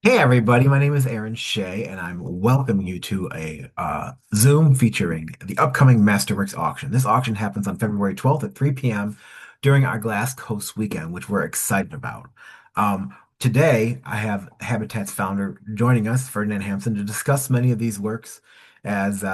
Hey everybody, my name is Aaron Schey, and I'm welcoming you to a Zoom featuring the upcoming MasterWorks auction. This auction happens on February 12th at 3 p.m. during our Glass Coast weekend, which we're excited about. Today, I have Habitat's founder joining us, Ferdinand Hampson, to discuss many of these works as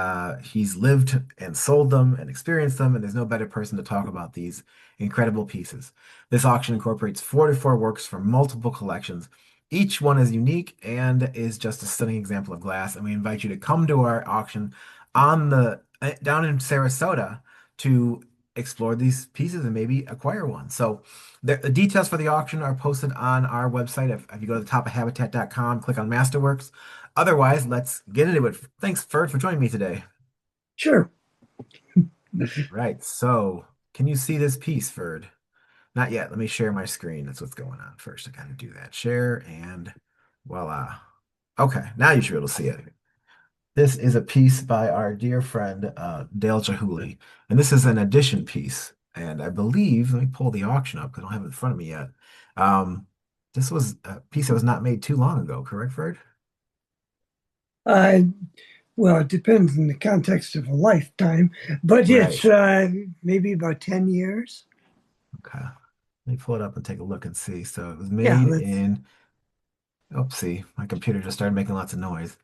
he's lived and sold them and experienced them, and there's no better person to talk about these incredible pieces. This auction incorporates 44 works from multiple collections. Each one is unique and is just a stunning example of glass. And we invite you to come to our auction on the down in Sarasota to explore these pieces and maybe acquire one. So the details for the auction are posted on our website. If you go to the top of habitat.com, click on Masterworks. Otherwise, let's get into it. Thanks, Ferd, for joining me today. Sure. Right. So can you see this piece, Ferd? Not yet. Let me share my screen. That's what's going on first. I gotta do that. Share and voila. Okay, now you should be able to see it. This is a piece by our dear friend Dale Chihuly, and this is an edition piece. And I believe, let me pull the auction up because I don't have it in front of me yet. Um, this was a piece that was not made too long ago, correct, Fred? Uh, well, it depends in the context of a lifetime, but it's Right. maybe about 10 years. Okay. Let me pull it up and take a look and see. So it was Yeah, made let's, in, oopsie, my computer just started making lots of noise.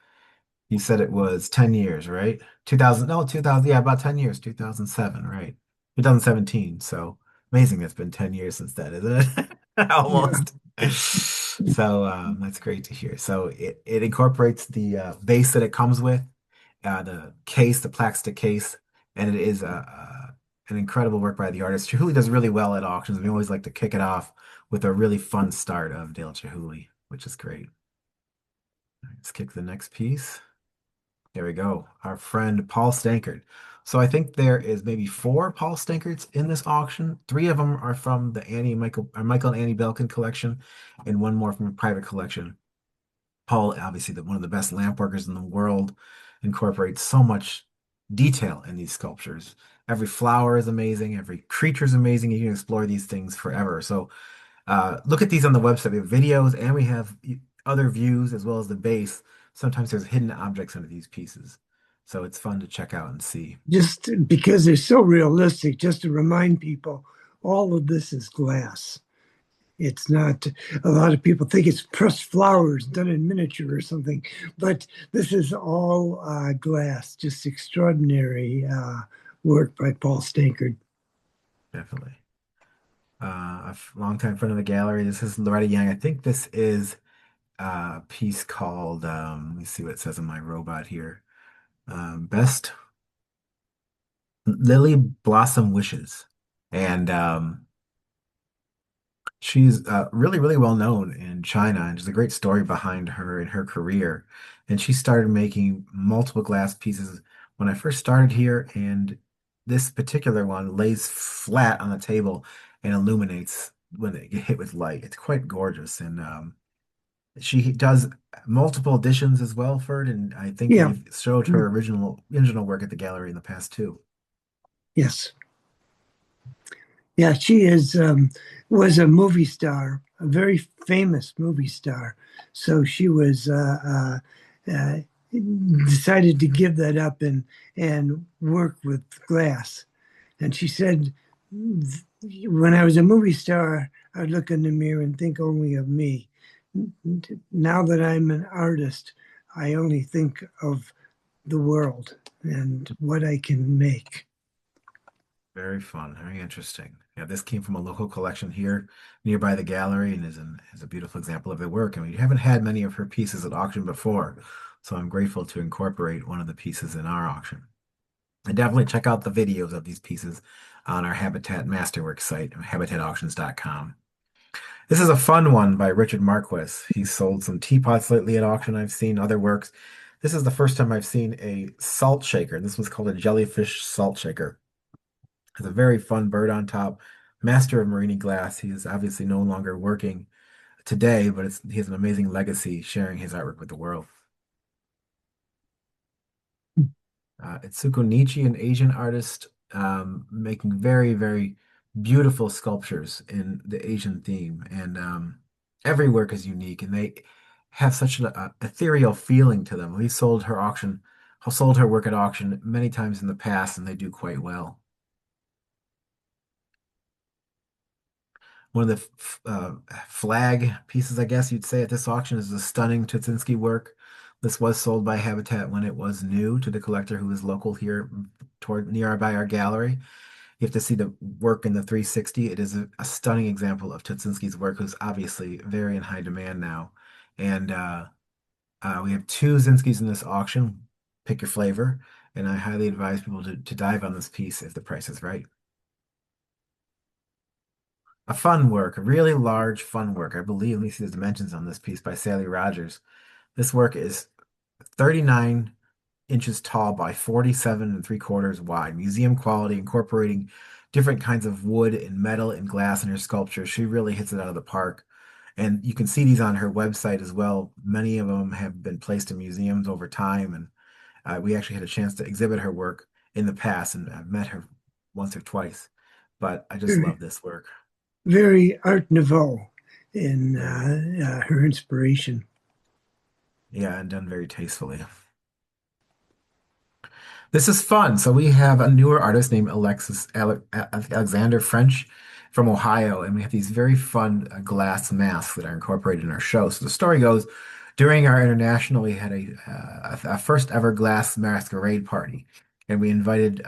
You said it was 10 years, right? 2000, no, 2000, yeah, about 10 years, 2007, right? 2017. So amazing that's been 10 years since that, isn't it? yeah. Almost. So that's great to hear. So it incorporates the base that it comes with, the case, the plastic case, and it is an incredible work by the artist. Chihuly does really well at auctions. We always like to kick it off with a really fun start of Dale Chihuly, which is great. Let's kick the next piece. There we go. Our friend Paul Stankard. So I think there is maybe four Paul Stankards in this auction. Three of them are from the Michael and Annie Belkin collection, and one more from a private collection. Paul, obviously one of the best lamp workers in the world, incorporates so much detail in these sculptures. Every flower is amazing. Every creature is amazing. You can explore these things forever. So look at these on the website. We have videos and we have other views as well as the base. Sometimes there's hidden objects under these pieces. So it's fun to check out and see. Just because they're so realistic, just to remind people, all of this is glass. It's not, a lot of people think it's pressed flowers done in miniature or something, but this is all glass, just extraordinary work by Paul Stankard. Definitely. A longtime friend of the gallery. This is Loretta Young. I think this is a piece called, let me see what it says on my robot here. Best Lily Blossom Wishes. And she's really, really well known in China, and there's a great story behind her and her career. And she started making multiple glass pieces when I first started here, and this particular one lays flat on the table and illuminates when it get hit with light. It's quite gorgeous, and she does multiple editions as well, Ferd, and I think Yeah, they've showed her original work at the gallery in the past too. yes. Yeah, she is was a movie star, a very famous movie star. So she was decided to give that up and work with glass. And she said, when I was a movie star, I'd look in the mirror and think only of me. Now that I'm an artist, I only think of the world and what I can make. Very fun, very interesting. Yeah, this came from a local collection here nearby the gallery and is a beautiful example of their work. And we haven't had many of her pieces at auction before, so I'm grateful to incorporate one of the pieces in our auction. And definitely check out the videos of these pieces on our Habitat Masterworks site, habitatauctions.com. This is a fun one by Richard Marquis. He's sold some teapots lately at auction. I've seen other works. This is the first time I've seen a salt shaker. This was called a jellyfish salt shaker. Has a very fun bird on top. Master of Marini glass. He is obviously no longer working today, but he has an amazing legacy sharing his artwork with the world. Itsuko Nichi, an Asian artist, making very, very beautiful sculptures in the Asian theme. And every work is unique. And have such an ethereal feeling to them. We sold her work at auction many times in the past, and they do quite well. One of the flag pieces, I guess you'd say, at this auction is a stunning Tutsinski work. This was sold by Habitat when it was new to the collector who is local here toward nearby our gallery. You have to see the work in the 360. It is a stunning example of Tutsinski's work, who's obviously very in high demand now. And we have two Zinskis in this auction. Pick your flavor, and I highly advise people to dive on this piece if the price is right. A fun work, a really large fun work. I believe, let me see the dimensions on this piece by Sally Rogers. This work is 39 inches tall by 47 and 3/4 wide. Museum quality, incorporating different kinds of wood and metal and glass in her sculpture. She really hits it out of the park. And you can see these on her website as well. Many of them have been placed in museums over time. And we actually had a chance to exhibit her work in the past, and I've met her once or twice. But I just love Very, this work. very Art Nouveau in Very, her inspiration. yeah, and done very tastefully. This is fun. So we have a newer artist named Alexander French from Ohio, and we have these very fun glass masks that are incorporated in our show. So the story goes, during our international, we had a first ever glass masquerade party, and we invited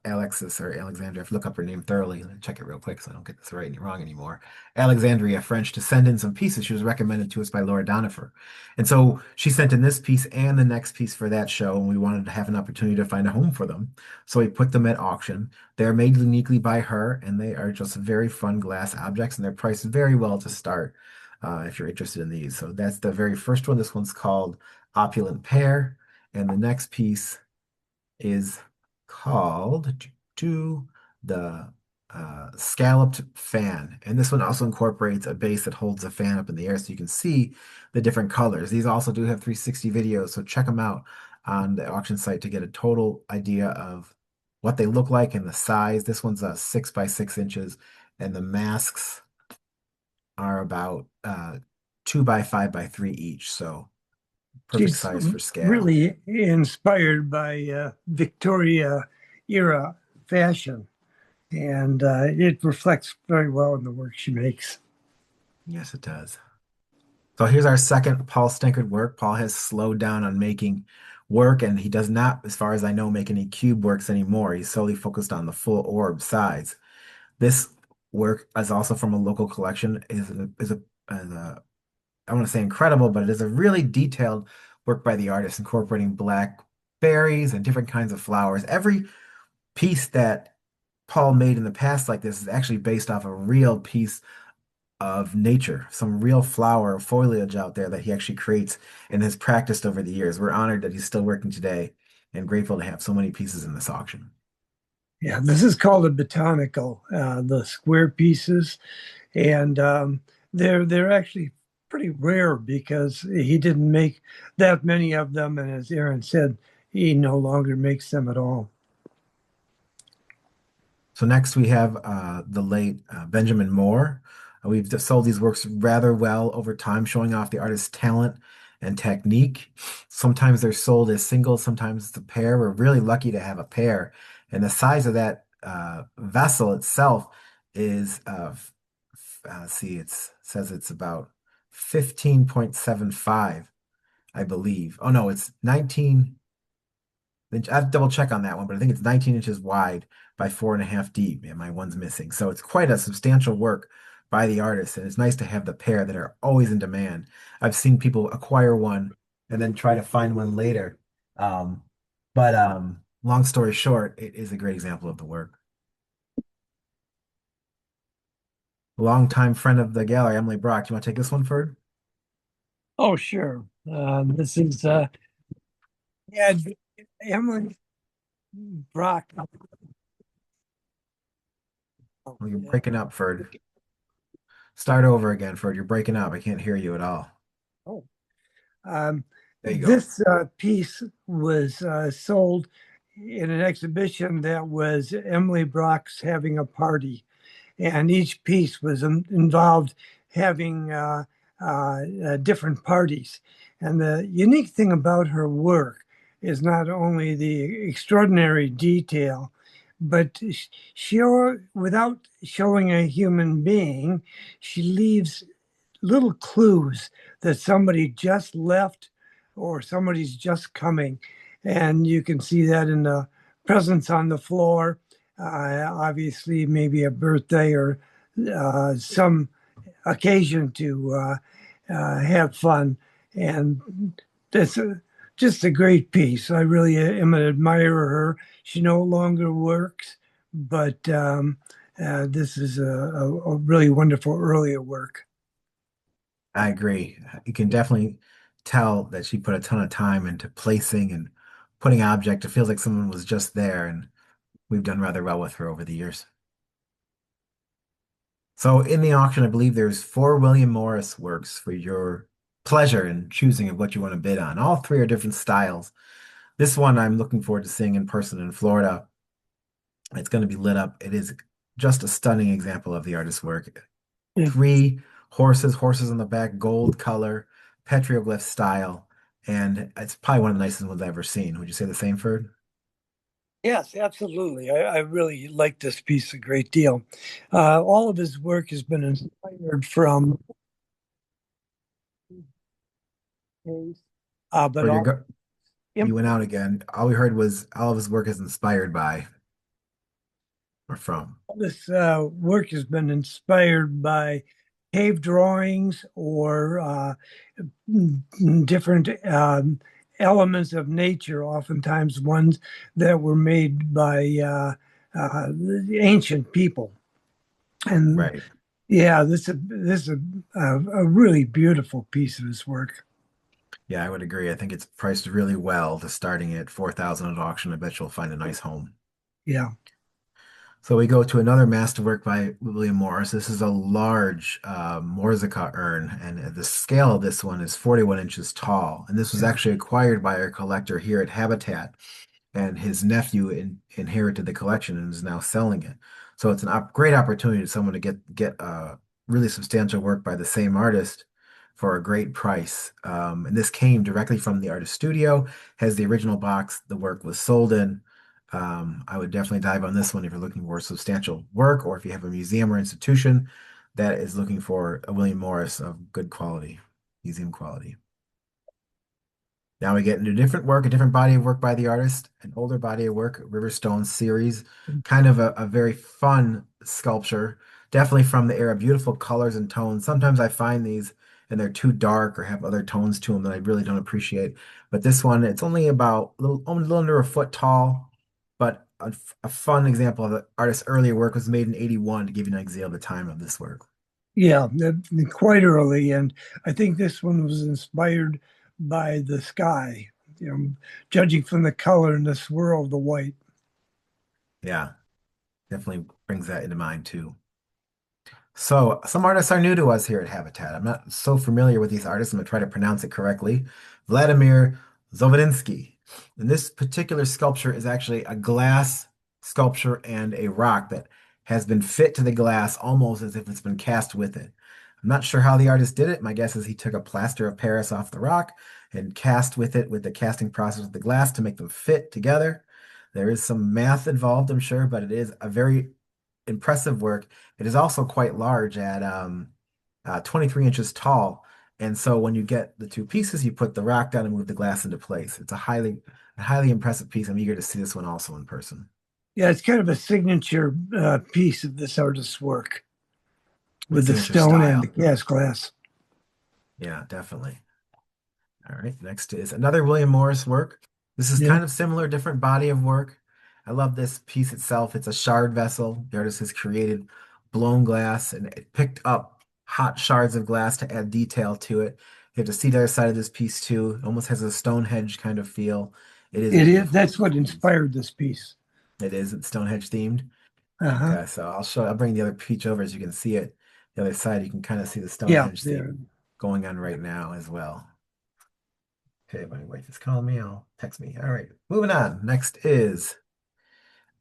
Alexis or Alexandria. I have to look up her name thoroughly. Let me check it real quick so I don't get this right and wrong anymore. Alexandria French to send in some pieces. She was recommended to us by Laura Donifer. And so she sent in this piece and the next piece for that show, and we wanted to have an opportunity to find a home for them. So we put them at auction. They're made uniquely by her, and they are just very fun glass objects, and they're priced very well to start if you're interested in these. So that's the very first one. This one's called Opulent Pear, and the next piece is called to the scalloped fan. And this one also incorporates a base that holds the fan up in the air so you can see the different colors. These also do have 360 videos, so check them out on the auction site to get a total idea of what they look like and the size. This one's 6 by 6 inches, and the masks are about 2 by 5 by 3 each, so perfect She's size for scale. really inspired by Victoria era fashion, and it reflects very well in the work she makes. Yes, it does. So here's our second Paul Stankard work. Paul has slowed down on making work, and he does not, as far as I know, make any cube works anymore. He's solely focused on the full orb size. This work is also from a local collection. Is a I want to say incredible, but it is a really detailed work by the artist, incorporating black berries and different kinds of flowers. Every piece that Paul made in the past like this is actually based off a real piece of nature, some real flower or foliage out there that he actually creates and has practiced over the years. We're honored that he's still working today and grateful to have so many pieces in this auction. Yeah, this is called a botanical, the square pieces, and they're actually pretty rare because he didn't make that many of them, and as Aaron said, he no longer makes them at all. So next we have the late Benjamin Moore. We've sold these works rather well over time, showing off the artist's talent and technique. Sometimes they're sold as singles, sometimes it's a pair. We're really lucky to have a pair. And the size of that vessel itself is, see, it says it's about 15.75, I believe. Oh no, it's 19. I have to double check on that one, but I think it's 19 inches wide by 4.5 deep, and my one's missing. So it's quite a substantial work by the artist, and it's nice to have the pair that are always in demand. I've seen people acquire one and then try to find one later. But long story short, it is a great example of the work. Longtime friend of the gallery, Emily Brock. Do you want to take this one, Ferd? Oh, sure. This is yeah, Emily Brock. Oh, Well, you're yeah. breaking up, Ferd. Start over again, Ferd. You're breaking up. I can't hear you at all. Oh. Um, There you go. this piece was sold in an exhibition that was Emily Brock's having a party, and each piece was involved having different parties. And the unique thing about her work is not only the extraordinary detail, but she, without showing a human being, she leaves little clues that somebody just left or somebody's just coming. And you can see that in the presents on the floor. Obviously, maybe a birthday or some occasion to have fun. And that's just a great piece. I really am an admirer of her. She no longer works, but this is a really wonderful earlier work. I agree. You can definitely tell that she put a ton of time into placing and putting object. It feels like someone was just there, and we've done rather well with her over the years. So in the auction, I believe there's four William Morris works for your pleasure in choosing of what you want to bid on. All three are different styles. This one I'm looking forward to seeing in person in Florida. It's going to be lit up. It is just a stunning example of the artist's work. Three horses on the back, gold color, petroglyph style, and it's probably one of the nicest ones I've ever seen. Would you say the same, Ferd? Yes, absolutely. I really like this piece a great deal. All of his work has been inspired from, but Or all you went out again. All we heard was all of his work is inspired by or from. this work has been inspired by cave drawings or different elements of nature, oftentimes ones that were made by ancient people. And Right. yeah, this is a really beautiful piece of his work. Yeah, I would agree. I think it's priced really well to starting at 4,000 at auction. I bet you'll find a nice home. Yeah, So we go to another masterwork by William Morris. This is a large Morsica urn, and the scale of this one is 41 inches tall. And this was yeah, actually acquired by our collector here at Habatat, and his nephew inherited the collection and is now selling it. So it's a great opportunity to someone to get really substantial work by the same artist for a great price. And this came directly from the artist studio, has the original box the work was sold in. I would definitely dive on this one if you're looking for substantial work, or if you have a museum or institution that is looking for a William Morris of good quality, museum quality. Now we get into different work, a different body of work by the artist, an older body of work, Riverstone series, kind of a very fun sculpture, definitely from the era, beautiful colors and tones. Sometimes I find these and they're too dark or have other tones to them that I really don't appreciate. But this one, it's only about only a little under a foot tall, but a fun example of the artist's earlier work was made in 81 to give you an idea of the time of this work. yeah, quite early. And I think this one was inspired by the sky, you know, judging from the color and the swirl of the white. Yeah, definitely brings that into mind too. So, some artists are new to us here at Habitat. I'm not so familiar with these artists. I'm going to try to pronounce it correctly. Vladimir Zovodinsky. And this particular sculpture is actually a glass sculpture and a rock that has been fit to the glass almost as if it's been cast with it. I'm not sure how the artist did it. My guess is he took a plaster of Paris off the rock and cast with it with the casting process of the glass to make them fit together. There is some math involved, I'm sure, but it is a very impressive work. It is also quite large at 23 inches tall. And so when you get the two pieces, you put the rock down and move the glass into place. It's a highly impressive piece. I'm eager to see this one also in person. Yeah, it's kind of a signature piece of this artist's work A with the signature stone and the style. cast glass. Yeah, definitely. All right, next is another William Morris work. This is Yeah, kind of similar, different body of work. I love this piece itself. It's a shard vessel. The artist has created blown glass and it picked up hot shards of glass to add detail to it. You have to see the other side of this piece too. It almost has a Stonehenge kind of feel. It is a it is. beautiful, That's what beautiful piece. inspired this piece. It is. It's Stonehenge themed. Uh-huh. Okay, so I'll bring the other peach over as you can see it. The other side, you can kind of see the Yeah, Stonehenge there. theme going on right now as well. Okay, my wife is calling me. I'll text me. All right, moving on. Next is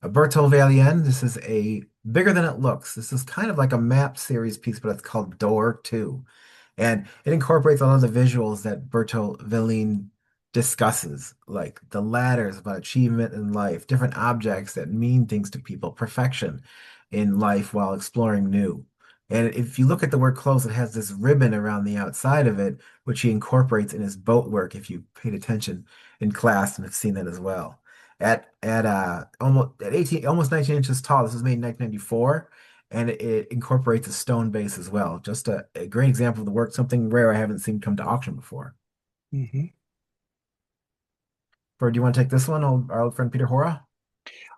Alberto Valien. This is a bigger than it looks. This is kind of like a map series piece, but it's called Door 2. And it incorporates a lot of the visuals that Bertolini discusses, like the ladders about achievement in life, different objects that mean things to people, perfection in life while exploring new. And if you look at the work close, it has this ribbon around the outside of it, which he incorporates in his boat work, if you paid attention in class and have seen that as well. At 18, almost 19 inches tall, this was made in 1994, and it incorporates a stone base as well. Just a great example of the work, something rare I haven't seen come to auction before. Hmm. Or do you want to take this one, our old friend Peter Hora?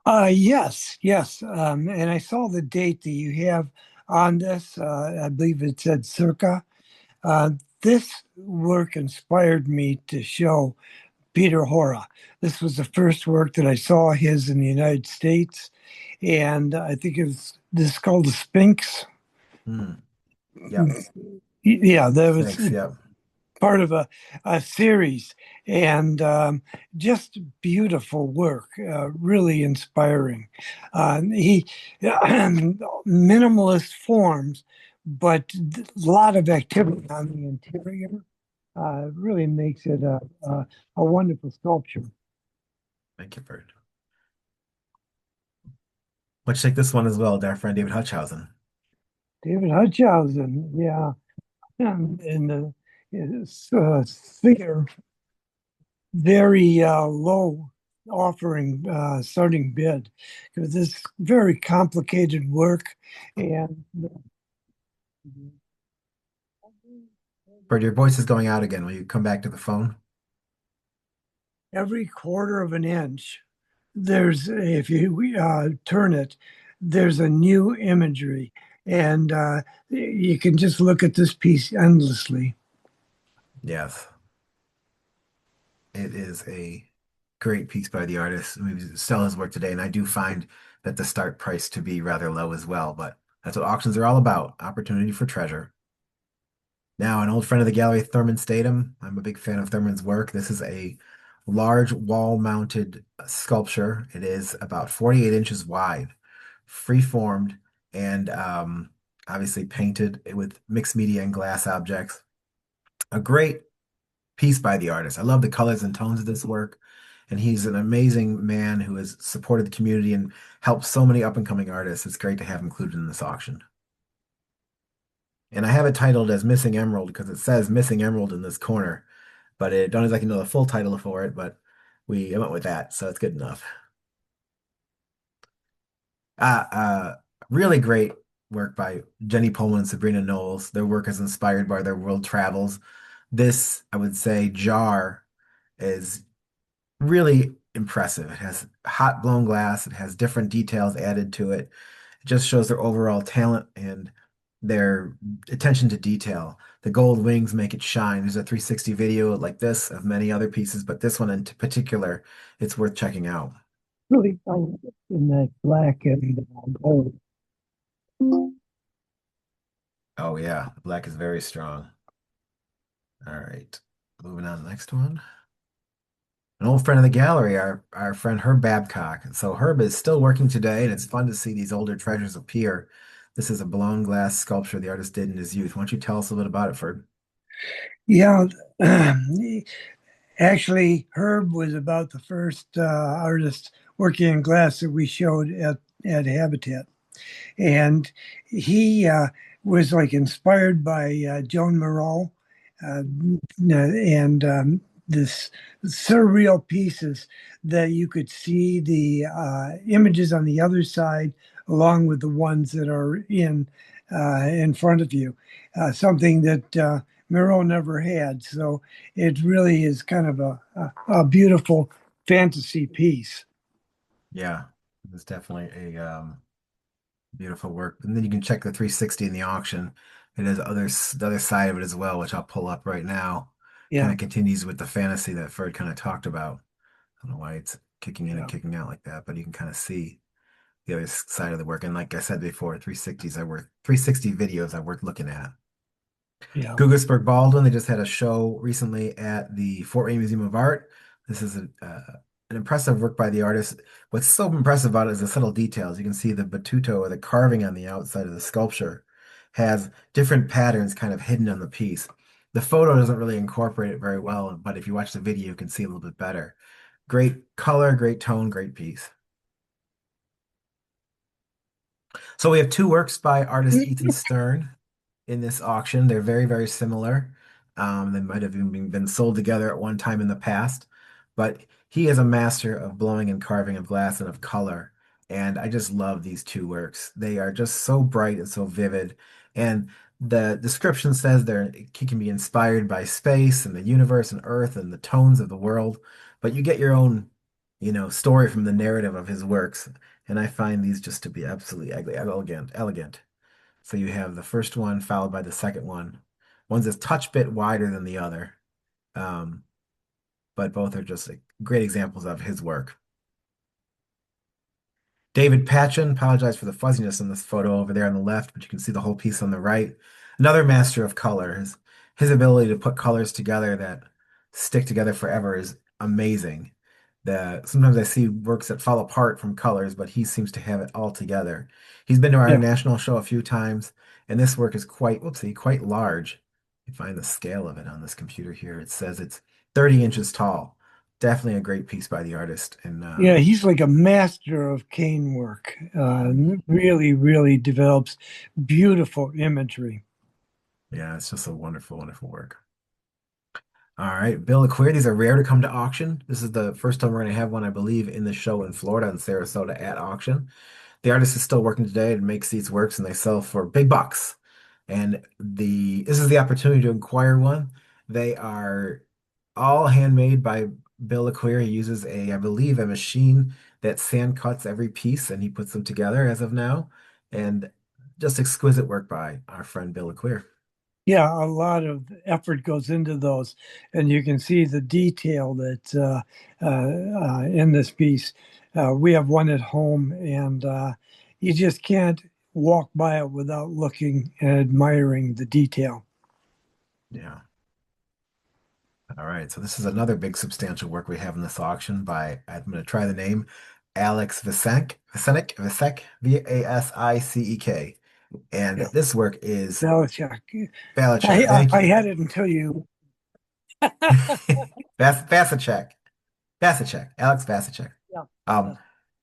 Yes, yes. And I saw the date that you have on this. I believe it said circa. Uh, this work inspired me to show Peter Hora. This was the first work that I saw his in the United States, and I think it's this is called the Sphinx. Hmm. Yep. Yeah, that was Thanks. Yep. part of a series, and just beautiful work, really inspiring. He minimalist forms, but a lot of activity on the interior really makes it a wonderful sculpture. Thank you, Bert. Let's take this one as well, our friend David Hutchhausen. David Hutchhausen, yeah, and his figure very low offering starting bid because this very complicated work and Bert, your voice is going out again. Will you come back to the phone? every quarter of an inch there's if you turn it there's a new imagery and you can just look at this piece endlessly. Yes. It is a great piece by the artist. We sell his work today, and I do find that the start price to be rather low as well, but that's what auctions are all about, opportunity for treasure. Now, an old friend of the gallery, Thurman Statham. I'm a big fan of Thurman's work. This is a large wall-mounted sculpture. It is about 48 inches wide, free-formed, and obviously painted with mixed media and glass objects. A great piece by the artist. I love the colors and tones of this work. And he's an amazing man who has supported the community and helped so many up-and-coming artists. It's great to have included in this auction. And I have it titled as Missing Emerald because it says Missing Emerald in this corner, but it don't exactly know the full title for it, but I went with that, so it's good enough. Uh, uh, really great work by Jenny Pullman and Sabrina Knowles. Their work is inspired by their world travels. This, I would say, jar is really impressive. It has hot blown glass. It has different details added to it. It just shows their overall talent and their attention to detail. The gold wings make it shine. There's a 360 video like this of many other pieces, but this one in particular, it's worth checking out. Really in that black and gold. Oh yeah, the black is very strong. All right, moving on to the next one. An old friend of the gallery, our friend Herb Babcock. And so Herb is still working today, and it's fun to see these older treasures appear. This is a blown glass sculpture the artist did in his youth. Why don't you tell us a little bit about it, Ferd? Yeah, actually, Herb was about the first artist working in glass that we showed at Habitat. And he was like inspired by Joan Moreau and this surreal pieces that you could see the images on the other side along with the ones that are in front of you, something that Moreau never had. So it really is kind of a beautiful fantasy piece. Yeah, it's definitely a beautiful work. And then you can check the 360 in the auction. It has the other side of it as well, which I'll pull up right now. Kind Yeah, of continues with the fantasy that Ferd kind of talked about. I don't know why it's kicking in and yeah, kicking out like that, but you can kind of see the other side of the work. And like I said before, 360 videos are worth looking at. yeah. Guggisberg Baldwin, they just had a show recently at the Fort Wayne Museum of Art. This is an impressive work by the artist. What's so impressive about it is the subtle details. You can see the batuto or the carving on the outside of the sculpture. has different patterns kind of hidden on the piece. The photo doesn't really incorporate it very well, but if you watch the video, you can see a little bit better. Great color, great tone, great piece. So we have two works by artist Ethan Stern in this auction. They're very, very similar. They might have even been sold together at one time in the past, but he is a master of blowing and carving of glass and of color. And I just love these two works. They are just so bright and so vivid. And the description says he can be inspired by space and the universe and Earth and the tones of the world, but you get your own, story from the narrative of his works. And I find these just to be absolutely elegant, elegant. So you have the first one followed by the second one. One's a touch bit wider than the other, um, but both are just like, great examples of his work. David Patchen, apologize for the fuzziness in this photo over there on the left, but you can see the whole piece on the right. Another master of color. His ability to put colors together that stick together forever is amazing. Sometimes I see works that fall apart from colors, but he seems to have it all together. He's been to our Yeah, national show a few times, and this work is quite large. You find the scale of it on this computer here. It says it's 30 inches tall. Definitely a great piece by the artist. And yeah, he's like a master of cane work. Really, really develops beautiful imagery. yeah, it's just a wonderful, wonderful work. All right, Bill Aquare, these are rare to come to auction. This is the first time we're going to have one, I believe, in the show in Florida in Sarasota at auction. The artist is still working today and makes these works, and they sell for big bucks. And this is the opportunity to acquire one. They are all handmade by Bill Aquare. He uses I believe, a machine that sand cuts every piece, and he puts them together as of now. And just exquisite work by our friend Bill Aquare. Yeah, a lot of effort goes into those, and you can see the detail that's in this piece. We have one at home, and you just can't walk by it without looking and admiring the detail. Yeah. All right, so this is another big substantial work we have in this auction by, I'm going to try the name, Alex Visek, Vasicek. And Yeah, this work is Belichick. Belichick. Thank I you. had it until you. Vasicek. Vasicek. Alex Vasicek. Yeah. Um,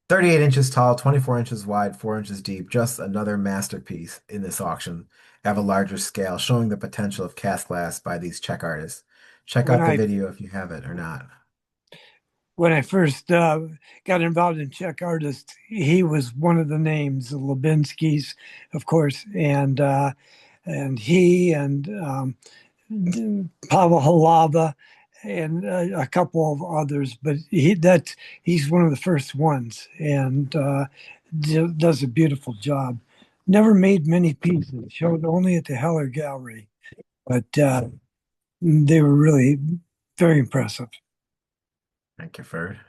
38 inches tall, 24 inches wide, 4 inches deep. Just another masterpiece in this auction of a larger scale, showing the potential of cast glass by these Czech artists. Check When out the I video if you have it or not. when I first got involved in Czech artists, he was one of the names, the Lubinskis, of course, and he and Pavel Halava and a couple of others, but he's one of the first ones and does a beautiful job. Never made many pieces, showed only at the Heller Gallery, but they were really very impressive. Thank you, Ferd.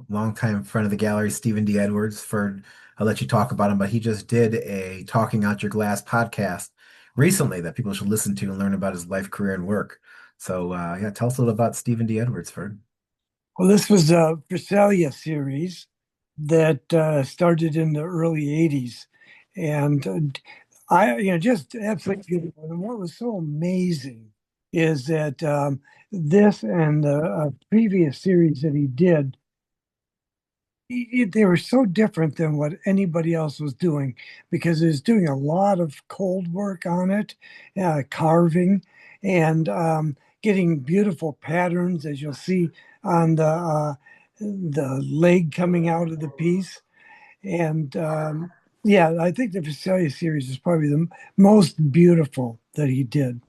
Longtime friend of the gallery, Stephen D. Edwards. Ferd, I'll let you talk about him, but he just did a Talking Out Your Glass podcast recently that people should listen to and learn about his life, career, and work. So, yeah, tell us a little about Stephen D. Edwards, Ferd. Well, this was a Visalia series that started in the early 80s. And just absolutely beautiful. And what was so amazing is that this and the previous series that he did, they were so different than what anybody else was doing because he was doing a lot of cold work on it, carving, and getting beautiful patterns, as you'll see on the leg coming out of the piece. And yeah, I think the Visalia series is probably the most beautiful that he did.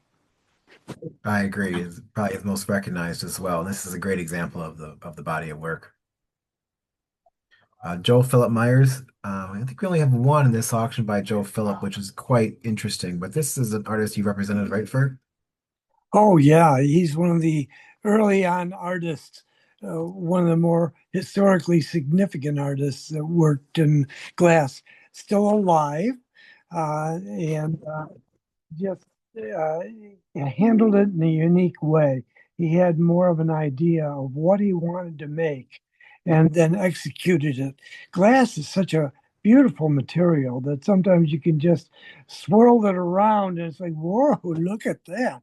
I agree. Is probably his most recognized as well. This is a great example of the body of work. Joe Philip Myers. I think we only have one in this auction by Joe Philip, which is quite interesting. But this is an artist you represented, right, Ferd? Oh yeah, he's one of the early on artists, one of the more historically significant artists that worked in glass. Still alive, and just uh, handled it in a unique way. He had more of an idea of what he wanted to make and then executed it. Glass is such a beautiful material that sometimes you can just swirl it around and it's like, whoa, look at that.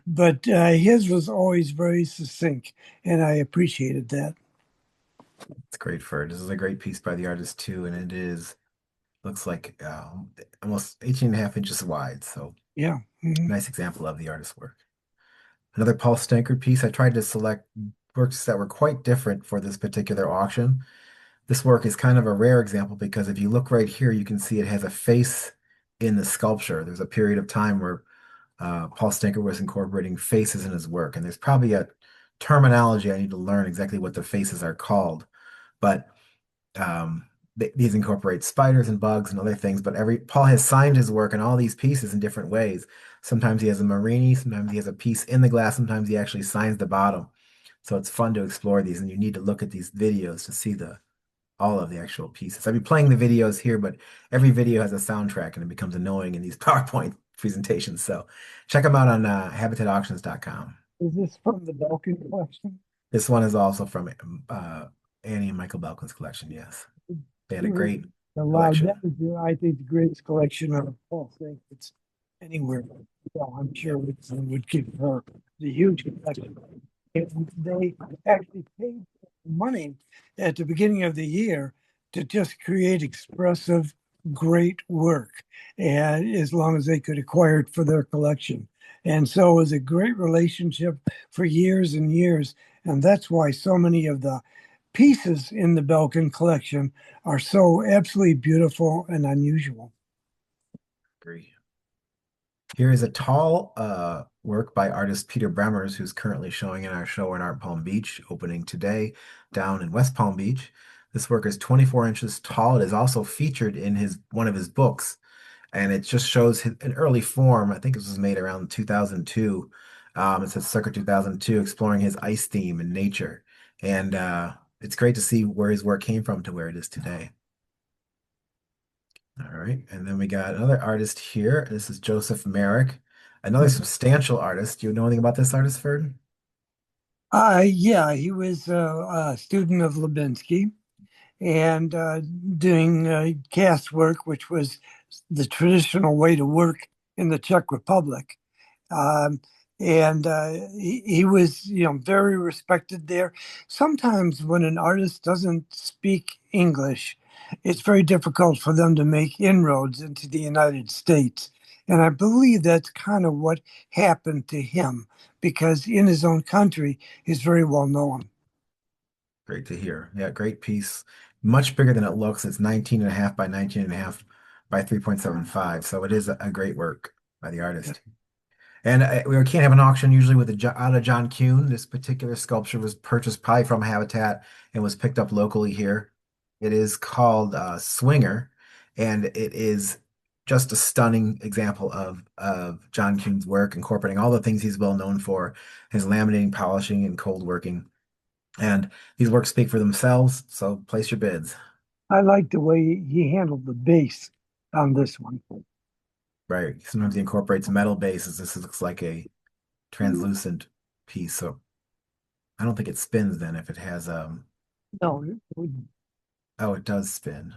But his was always very succinct, and I appreciated that. It's great fur. This is a great piece by the artist too, and it is looks like almost 18 and a half inches wide. So Yeah. Mhm. nice example of the artist's work. Another Paul Stankard piece. I tried to select works that were quite different for this particular auction. This work is kind of a rare example because if you look right here, you can see it has a face in the sculpture. There's a period of time where Paul Stinker was incorporating faces in his work, and there's probably a terminology I need to learn exactly what the faces are called. But these incorporate spiders and bugs and other things. But every Paul has signed his work in all these pieces in different ways. Sometimes he has a Marini, sometimes he has a piece in the glass, sometimes he actually signs the bottom. So it's fun to explore these, and you need to look at these videos to see the all of the actual pieces. I'd be playing the videos here, but every video has a soundtrack and it becomes annoying in these PowerPoint presentations. So check them out on habitatauctions.com. Is this from the Belkin collection? This one is also from Annie and Michael Belkin's collection. Yes, they had a great Allowed collection. that is, I think, the greatest collection of all things that's anywhere. Well, I'm sure would give her the huge collection. And they actually paid money at the beginning of the year to just create expressive, great work, and as long as they could acquire it for their collection. And so it was a great relationship for years and years. And that's why so many of the pieces in the Belkin collection are so absolutely beautiful and unusual. Agree. Here is a tall work by artist Peter Bremers, who's currently showing in our show in Art Palm Beach, opening today down in West Palm Beach. This work is 24 inches tall. It is also featured in his one of his books, and it just shows an early form. I think this was made around 2002. It says circa 2002, exploring his ice theme in nature, and it's great to see where his work came from to where it is today. All right, and then we got another artist here. This is Joseph Merrick, another substantial artist. Do you know anything about this artist, Ferd? Yeah, he was a student of Lubinsky and doing cast work, which was the traditional way to work in the Czech Republic. Um, and he was, very respected there. Sometimes when an artist doesn't speak English, it's very difficult for them to make inroads into the United States. And I believe that's kind of what happened to him because in his own country, he's very well known. Great to hear. Yeah, great piece. Much bigger than it looks. It's 19 and a half by 19 and a half by 3.75. So it is a great work by the artist. And we can't have an auction usually with out of John Kuhn. This particular sculpture was purchased probably from Habitat and was picked up locally here. It is called Swinger, and it is just a stunning example of John Kuhn's work, incorporating all the things he's well known for, his laminating, polishing, and cold working. And these works speak for themselves, so place your bids. I like the way he handled the bass on this one. Right. Sometimes he incorporates metal bases. This looks like a translucent piece, so I don't think it spins then if it has No, oh, it does spin.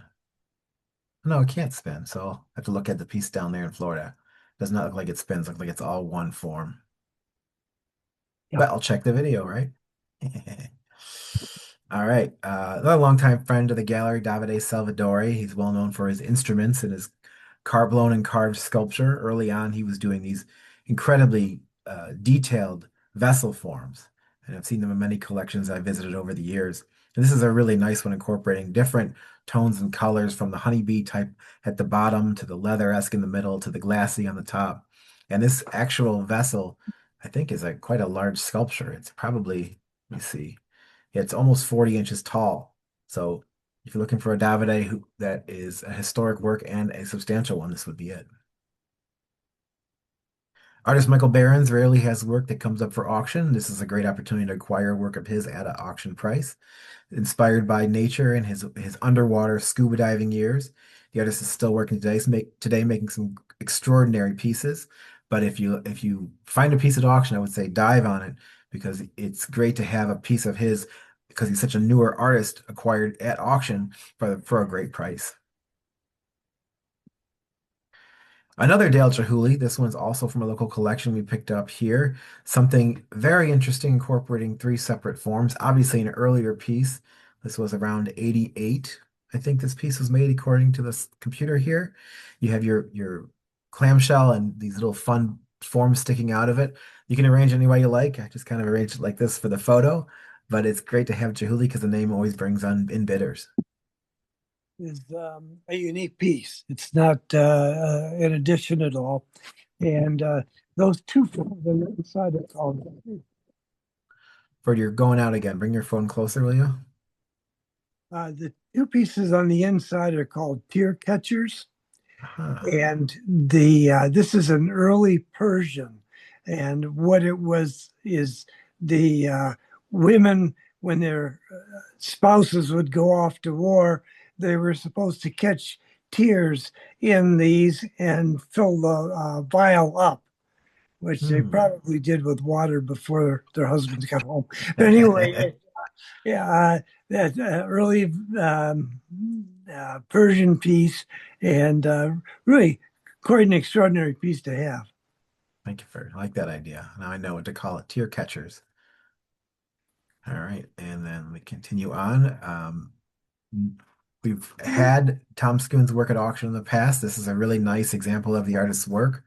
No, it can't spin, so I have to look at the piece down there in Florida. Does not look like it spins, look like it's all one form. yeah. But I'll check the video, right? All right. Another longtime friend of the gallery, Davide Salvadori. He's well known for his instruments and his carbone and carved sculpture. Early on, he was doing these incredibly detailed vessel forms. And I've seen them in many collections I visited over the years. And this is a really nice one, incorporating different tones and colors from the honeybee type at the bottom to the leather-esque in the middle to the glassy on the top. And this actual vessel, I think, is quite a large sculpture. It's probably, let me see. Yeah, it's almost 40 inches tall. So if you're looking for a Davide that is a historic work and a substantial one, this would be it. Artist Michael Behrens rarely has work that comes up for auction. This is a great opportunity to acquire work of his at an auction price. Inspired by nature and his underwater scuba diving years, the artist is still working today making some extraordinary pieces. But if you find a piece at auction, I would say dive on it because it's great to have a piece of his because he's such a newer artist acquired at auction for a great price. Another Dale Chihuly. This one's also from a local collection we picked up here. Something very interesting, incorporating three separate forms. Obviously, an earlier piece. This was around 88. I think this piece was made according to this computer here. You have your clamshell and these little fun forms sticking out of it. You can arrange any way you like. I just kind of arranged it like this for the photo, but it's great to have Chihuly because the name always brings on in bidders. Is a unique piece. It's not an addition at all. And those two forms on the inside are called For your going out again, bring your phone closer, will you? the two pieces on the inside are called tear catchers. Huh. And the this is an early Persian, and what it was is the women when their spouses would go off to war, they were supposed to catch tears in these and fill the vial up, which they Hmm. probably did with water before their husbands got home. But anyway, yeah, that early Persian piece, and really quite an extraordinary piece to have. Thank you for I like that idea. Now I know what to call it. Tear catchers. All right, and then we continue on. We've had Tom Schoon's work at auction in the past. This is a really nice example of the artist's work.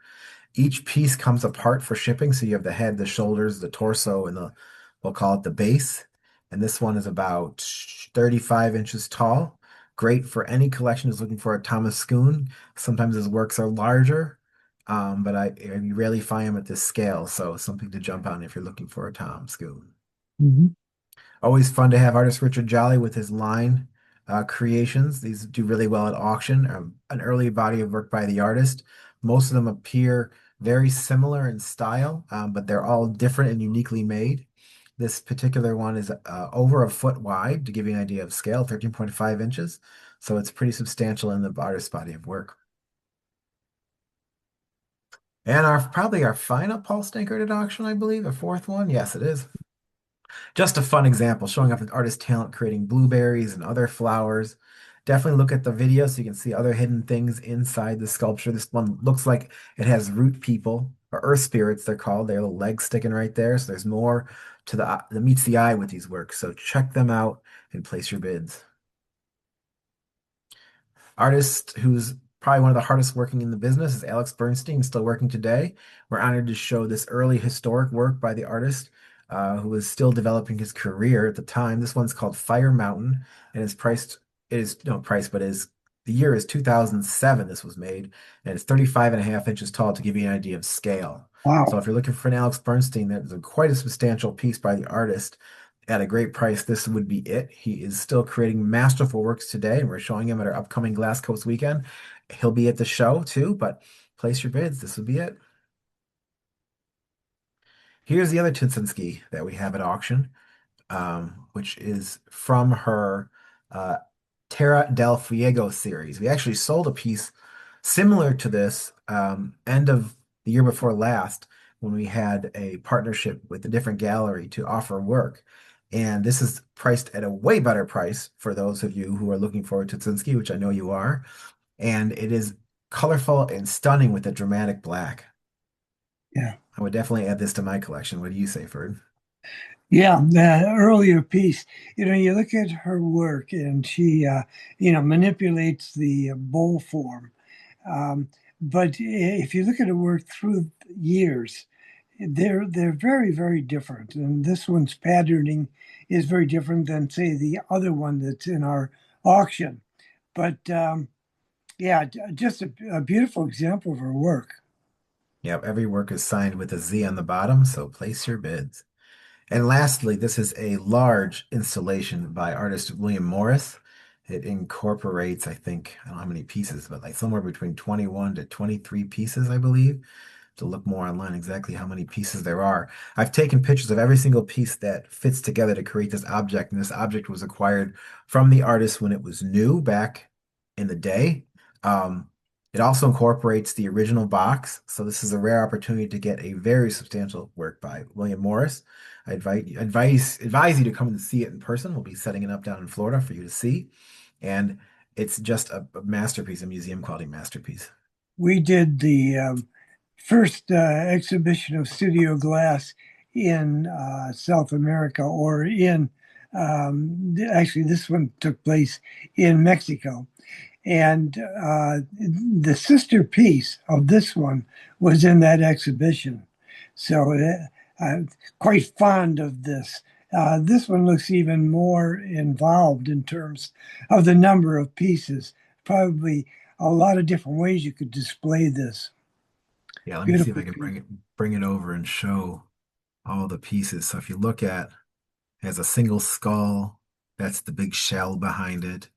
Each piece comes apart for shipping. So you have the head, the shoulders, the torso, and we'll call it the base. And this one is about 35 inches tall. Great for any collection who's looking for a Thomas Schoon. Sometimes his works are larger, but you rarely find them at this scale. So something to jump on if you're looking for a Tom Schoon. Mhm. Always fun to have artist Richard Jolly with his line creations. These do really well at auction. An early body of work by the artist. Most of them appear very similar in style, but they're all different and uniquely made. This particular one is over a foot wide to give you an idea of scale, 13.5 inches. So it's pretty substantial in the artist's body of work. And probably our final Paul Stankert at auction, I believe, a fourth one. Yes, it is. Just a fun example showing off an artist talent creating blueberries and other flowers. Definitely look at the video so you can see other hidden things inside the sculpture. This one looks like it has root people or earth spirits, they're called. Their little legs sticking right there. So there's more to the that meets the eye with these works. So check them out and place your bids. Artist who's probably one of the hardest working in the business is Alex Bernstein, still working today. We're honored to show this early historic work by the artist who was still developing his career at the time. This one's called Fire Mountain and is priced, it is no price, but is the year is 2007 this was made, and it's 35.5 inches tall to give you an idea of scale. So Wow. if you're looking for an Alex Bernstein, that is quite a substantial piece by the artist at a great price, this would be it. He is still creating masterful works today, and we're showing him at our upcoming Glass Coast weekend. He'll be at the show too, but place your bids. This would be it. Here's the other Tinsinski that we have at auction, which is from her uh, Terra del Fuego series. We actually sold a piece similar to this end of the year before last when we had a partnership with a different gallery to offer work. And this is priced at a way better price for those of you who are looking forward to Tsinski, which I know you are. And it is colorful and stunning with a dramatic black. Yeah. I would definitely add this to my collection. What do you say, Ferd? Yeah, the earlier piece, you look at her work and she, manipulates the bowl form. Um, but if you look at her work through years, they're very, very different. And this one's patterning is very different than, say, the other one that's in our auction. But yeah, just a beautiful example of her work. Yep, every work is signed with a Z on the bottom, so place your bids. And lastly, this is a large installation by artist William Morris. It incorporates, I think, I don't know how many pieces, but like somewhere between 21 to 23 pieces, I believe. To look more online exactly how many pieces there are. I've taken pictures of every single piece that fits together to create this object, and this object was acquired from the artist when it was new back in the day. Um, it also incorporates the original box, so this is a rare opportunity to get a very substantial work by William Morris. I advise you to come and see it in person. We'll be setting it up down in Florida for you to see, and it's just a masterpiece, a museum quality masterpiece. We did the first exhibition of studio glass in South America, or in actually, this one took place in Mexico. And the sister piece of this one was in that exhibition. So I'm quite fond of this. This one looks even more involved in terms of the number of pieces. Probably a lot of different ways you could display this. Yeah, let me see if Beautiful I can piece. bring it over and show all the pieces. So if you look at, it has a single skull, that's the big shell behind it.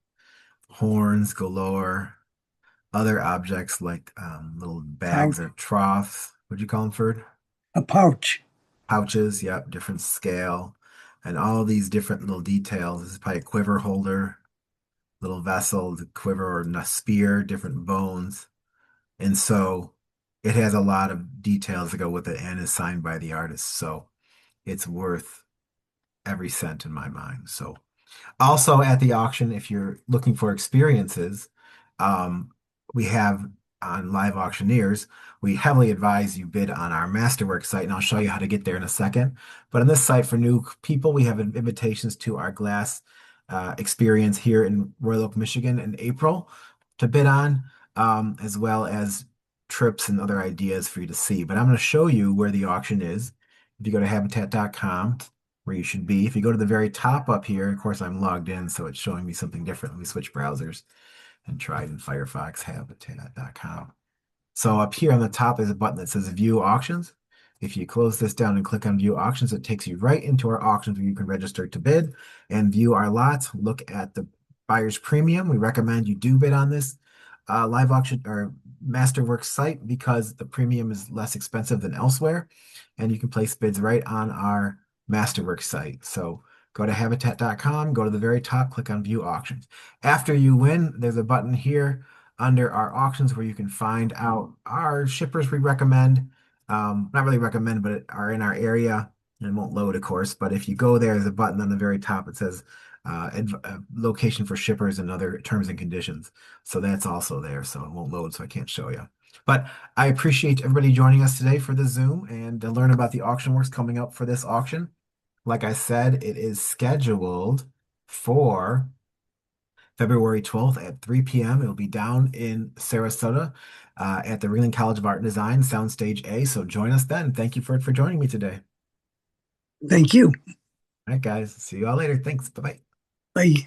Horns galore. Other objects like little bags Pouch, or troughs. What'd you call them, Ferd? a pouch. Pouches, yep, different scale. And all these different little details. This is probably a quiver holder, little vessel, the quiver or a spear, different bones. And so it has a lot of details to go with it and is signed by the artist. So it's worth every cent in my mind. So also at the auction, if you're looking for experiences, um, we have on Live Auctioneers, we heavily advise you bid on our MasterWorks site, and I'll show you how to get there in a second. But on this site for new people, we have invitations to our glass experience here in Royal Oak, Michigan in April to bid on, as well as trips and other ideas for you to see. But I'm going to show you where the auction is. If you go to habatat.com, where you should be. If you go to the very top up here, of course, I'm logged in, so it's showing me something different. Let me switch browsers and try it in Firefox, habatat.com. So up here on the top is a button that says View Auctions. If you close this down and click on View Auctions, it takes you right into our auctions where you can register to bid and view our lots. Look at the buyer's premium. We recommend you do bid on this live auction or Masterworks site because the premium is less expensive than elsewhere, and you can place bids right on our Masterworks site. So go to habatat.com, go to the very top, click on View Auctions. After you win, there's a button here under our auctions where you can find out our shippers we recommend. Not really recommend, but are in our area. And it won't load, of course. But if you go there, there's a button on the very top. It says location for shippers and other terms and conditions. So that's also there. So it won't load, so I can't show you. But I appreciate everybody joining us today for the Zoom and to learn about the auction works coming up for this auction. Like I said, it is scheduled for February 12th at 3 p.m. It'll be down in Sarasota at the Ringling College of Art and Design, Soundstage A. So join us then. Thank you for joining me today. Thank you. All right, guys. See you all later. Thanks. Bye-bye. Bye.